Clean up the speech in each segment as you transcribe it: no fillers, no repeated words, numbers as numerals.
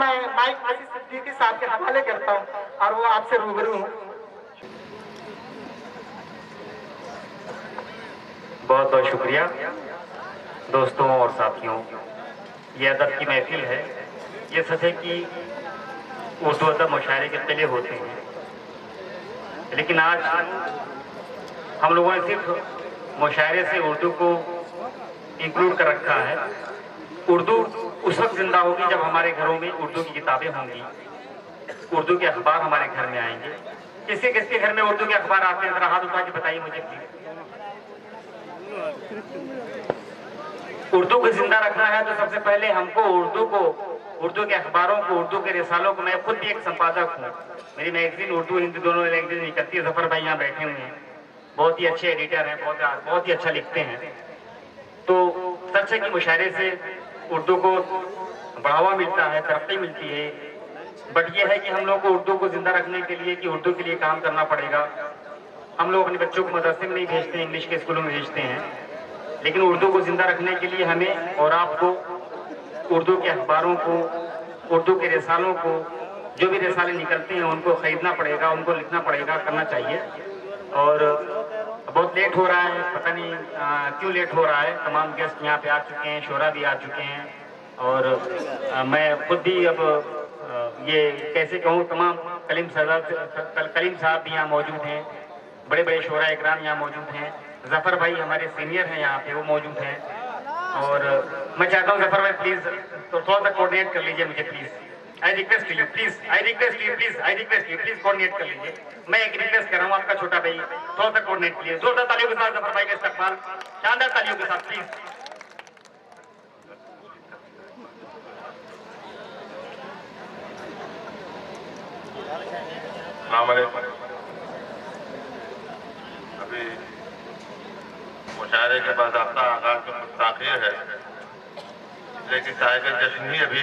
मैं माइक आसिफ सिद्दीकी साहब के हवाले करता हूँ और वो आपसे रूबरू हूँ। बहुत बहुत शुक्रिया दोस्तों और साथियों। ये अदब की महफिल है। ये सच है कि उर्दू अदब मुशायरे के पहले होते हैं, लेकिन आज हम लोगों ने सिर्फ मुशायरे से उर्दू को इंक्लूड कर रखा है। उर्दू उस वक्त जिंदा होगी जब हमारे घरों में उर्दू की किताबें होंगी, उर्दू के अखबार हमारे घर में आएंगे। किसके किसके घर में उर्दू के अखबार आते हैं? जरा हाथ उठा के बताइए मुझे प्लीज। उर्दू को जिंदा रखना है तो सबसे पहले हमको उर्दू के अखबारों को, उर्दू के रिसालों को, मैं खुद भी एक संपादक हूँ, मेरी मैगजीन उर्दू हिंदी दोनों लैंग्वेज निकलती है। जफर भाई यहाँ बैठे हुए हैं, बहुत ही अच्छे एडिटर हैं, बहुत ही अच्छा लिखते हैं। तो सच है कि मुशायरे से उर्दू को बढ़ावा मिलता है, तरक्की मिलती है। बट ये है कि हम लोग को उर्दू को जिंदा रखने के लिए, कि उर्दू के लिए काम करना पड़ेगा। हम लोग अपने बच्चों को मदरसे में नहीं भेजते हैं, इंग्लिश के स्कूलों में भेजते हैं, लेकिन उर्दू को जिंदा रखने के लिए हमें और आपको उर्दू के अखबारों को, उर्दू के रिसालों को, जो भी रिसाले निकलते हैं उनको खरीदना पड़ेगा, उनको लिखना पड़ेगा, करना चाहिए। और बहुत लेट हो रहा है, पता नहीं क्यों लेट हो रहा है। तमाम गेस्ट यहाँ पे आ चुके हैं, शोरा भी आ चुके हैं, और मैं खुद भी अब ये कैसे कहूँ, तमाम कलीम साहब भी यहाँ मौजूद हैं, बड़े बड़े शोरा इकराम यहाँ मौजूद हैं। जफर भाई हमारे सीनियर हैं यहाँ पे, वो मौजूद हैं। और मैं चाहता हूँ जफर भाई प्लीज तो थोड़ा सा कोऑर्डिनेट कर लीजिए मुझे please. I request you please coordinate कर लीजिए। मैं एक रिक्वेस्ट कर रहा हूँ आपका छोटा भाई, थोड़ा सा कोऑर्डिनेट कीजिए। जोरदार तालियों के साथ जफर भाई का इस्तकबाल, शानदार तालियों के साथ प्लीज। अभी मुशायरे के बाद आपका आगाज में कुछ ताख़ीर है, लेकिन साहिब जश्न ही अभी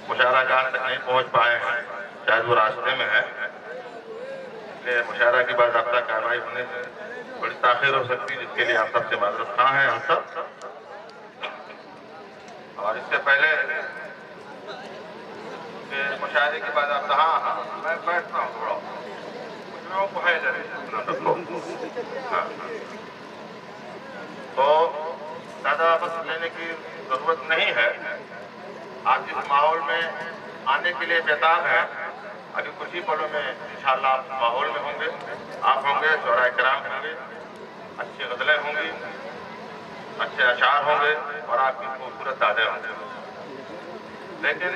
मुशायरागार तक नहीं पहुंच पाए हैं, शायद वो रास्ते में है। इसलिए मुशायरा की बाद आपका कार्रवाई होने में बड़ी ताख़ीर हो सकती है, जिसके लिए आप सबसे माज़रत ख़्वाह हैं हम सब। और इससे पहले मुशायरे के बाद आप मैं बैठता हूँ थोड़ा, को है तो ज़्यादा बस लेने की ज़रूरत नहीं है। आप जिस माहौल में आने के लिए बेताब हैं, अभी कुछ ही पलों में इंशाअल्लाह आप माहौल में होंगे, आप होंगे, शोरा इकराम होंगे, अच्छी गज़लें होंगी, अच्छे अशार होंगे और आपकी खूबसूरत दादें होंगे। लेकिन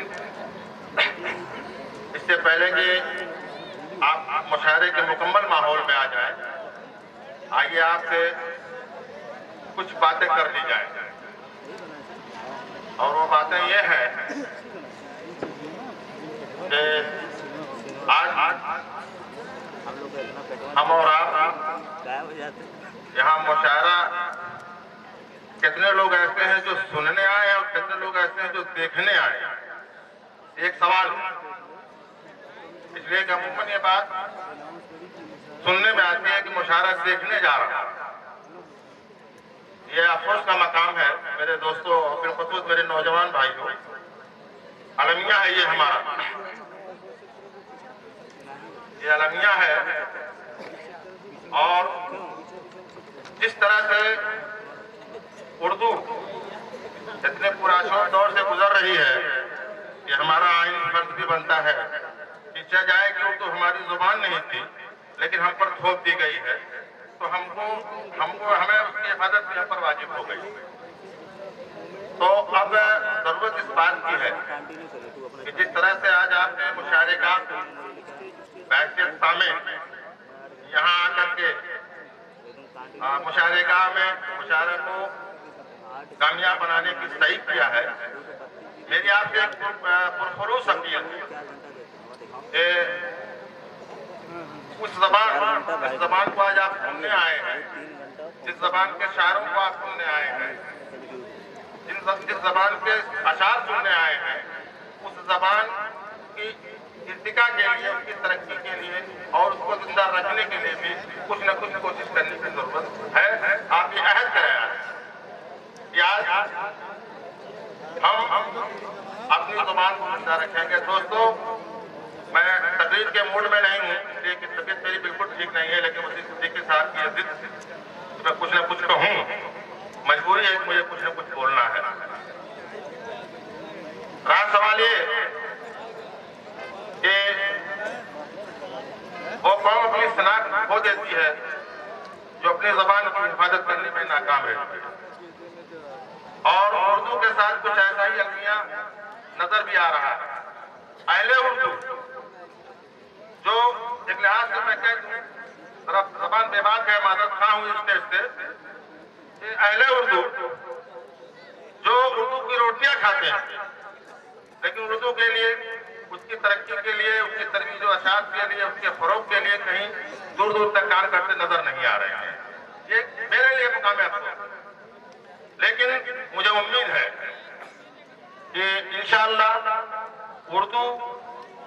इससे पहले कि आप मुशायरे के मुकम्मल माहौल में आ जाएं, आइए आपसे कुछ बातें कर ली जाए। और वो बातें ये हैं कि आज हम और आप यहाँ मुशायरा, कितने लोग ऐसे हैं जो सुनने आए हैं और कितने लोग ऐसे हैं जो देखने आए हैं, एक सवाल है। इसलिए कि अमूमन ये बात सुनने में आती है कि मुशायरा देखने जा रहा है। ये अफसोस का मकाम है मेरे दोस्तों, बिलखुसूस मेरे नौजवान भाइयों। अलमिया है ये हमारा, ये अलमिया है। और जिस तरह से उर्दू इतने पुराने दौर से गुजर रही है कि हमारा आईनी फर्ज भी बनता है कि चाहे जाए कि उर्दू हमारी जुबान नहीं थी, लेकिन हम पर थोप दी गई है, तो हमें उसकी हिफाजत भी हम पर वाजिब हो गई। तो अब जरूरत इस बात की है कि जिस तरह से आज आपने मुशायरे का बैठक में यहाँ आकर के मुशायरे गाह में मुशायरे को कामयाब बनाने की सही किया है, मेरी आपसे एक पुरखुलूस अपील है। उस जबान को आज आप सुनने आए हैं, जिस जबान के शायरों को आप सुनने आए हैं, जिस जबान के अशार सुनने आए हैं, उस जबान की इर्तिका के लिए, उसकी तरक्की के लिए और उसको जिंदा रखने के लिए भी कुछ न कुछ कोशिश करने की जरूरत है। आप ये अहद करें कि आज हम मुद्दा रखेंगे। दोस्तों, मैं तकरीर के मूड में नहीं हूँ, इसलिए कि तबीयत मेरी बिल्कुल ठीक नहीं है, लेकिन उसी के साथ ये जिद मैं कुछ न कुछ कहूँ, मजबूरी है कि मुझे कुछ न कुछ बोलना है। रहा सवाल ये कि वो कौम अपनी शनाख्त खो देती है जो अपनी जबान की हिफाजत करने में नाकाम रहती है, और उर्दू के साथ कुछ ऐसा ही अलमिया नजर भी आ रहा है। अहले उर्दू, जो एक लिहाज से मैं कह दूं, जबान बेबाक है, मादर खां हूं इस स्टेज से, अहले उर्दू जो उर्दू की रोटियां खाते हैं, लेकिन उर्दू के लिए, उसकी तरक्की के लिए, उसकी तरवीज व अशात के लिए, उसके फरोग के लिए कहीं दूर दूर तक काम करते नजर नहीं आ रहे हैं। ये मेरे लिए मुकाम अफसोस, लेकिन मुझे उम्मीद है कि इंशाअल्लाह उर्दू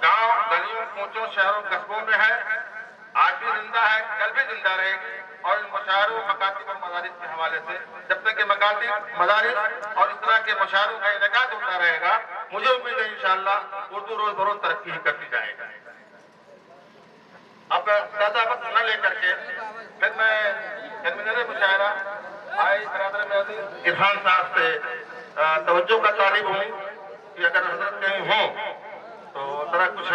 गांव गलियों ऊंचों शहरों कस्बों में है, आज भी जिंदा है, कल भी जिंदा रहेगी। और इन मुशायरों मकातिब और मदारिस के हवाले से जब तक कि मकातिब मदारिस और इस तरह के मुशायरों का इनेकाद होता रहेगा, मुझे उम्मीद है इंशाअल्लाह उर्दू रोज बरोज तरक्की ही करती जाएगी। अब ज्यादा वक्त न लेकर के फिर मैं कन्वीनर मुशायरा भाई बरादर में इरफान साहब से तवज्जो का तालिब हूँ कि अगर हजरत कहीं हो तो जरा कुछ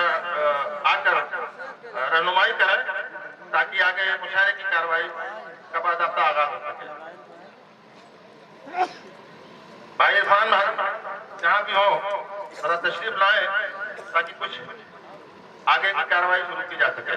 आकर रहनुमाई करें, ताकि आगे मुशायरे की कार्रवाई का बाकायदा आगाज हो सके। भाई इरफान जहाँ भी हो जरा तशरीफ लाए, ताकि कुछ आगे की कार्रवाई शुरू की जा सके।